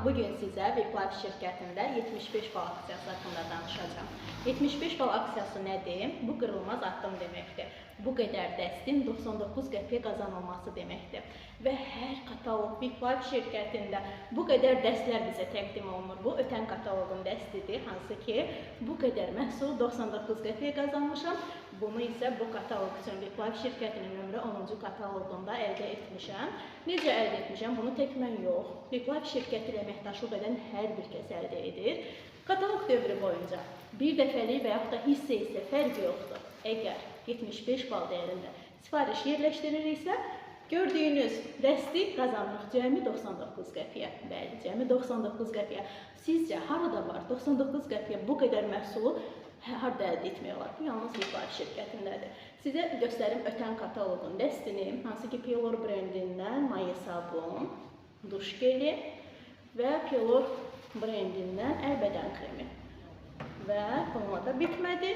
bugün sizə Viplife şirkətində 75 bal aksiyası haqqında danışacağım. 75 bal aksiyası nədir? Bu qırılmaz addım deməkdir. Bu qədər dəstin 99 qəpiyə qazanılması deməkdir. Və hər kataloq Viplife şirkətində bu qədər dəstlər bizə təqdim olunur. Bu ötən kataloqun dəstidir, hansı ki bu qədər məhsul 99 qəpiyə qazanmışam. Bunu isə bu kataloq üçün Viplife şirkətinin nömrə 10-cu kataloqunda əldə etmişəm. Necə əldə etmişəm? Bunu tək mən yox, Viplife şirkəti ilə əməkdaşlıq edən hər bir kəs əldə edir. Kataloq dövrü boyunca bir dəfəlik və yaxud da hissə fərqi yoxdur. Əgər 75 bal dəyərində sifariş yerləşdiririksə, gördüyünüz dəsti qazanırıq cəmi 99 qəpiyə. Bəli, cəmi 99 qəpiyə. Sizcə harada var 99 qəpiyə bu qədər məhsulu harada əldə etmək olar? Bu yalnız Viplife şirkətindədir. Sizə göstərim ötən kataloqun dəstini, hansı ki Pelor brendindən maye sabun, duş geli və Pelor brendindən əl bədən kremi. Və bununla da bitmədi.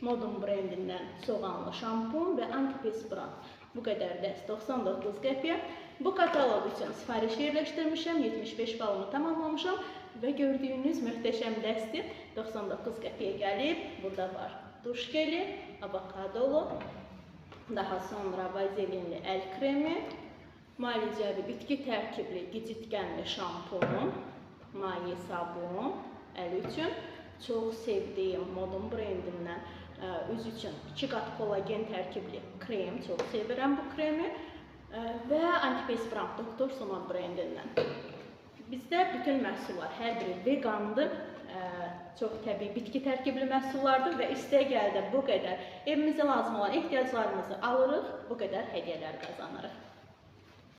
Modum brendindən soğanlı şampun və antiperspirant. Bu qədər dəst 99 qəpiyə. Bu kataloq üçün sifariş yerləşdirmişəm, 75 balımı tamamlamışam və gördüyünüz möhtəşəm dəsti 99 qəpiyə gəlib. Burada var duş geli, avokadolu, daha sonra vazelinli əl kremi, müalicəvi bitki tərkibli gicitkənli şampun, maye sabun, əl üçün. Çox sevdiyim Modum brendindən üz üçün 2 qat kolagen tərkibli krem, çox sevirəm bu kremi və antiperspirant Doktor Soma brendindən. Bizdə bütün məhsullar hər biri vegandır, çox təbii bitki tərkibli məhsullardır və istəyə gəldə bu qədər evimizə lazım olan ehtiyaclarımızı alırıq, bu qədər hədiyyələr qazanırıq.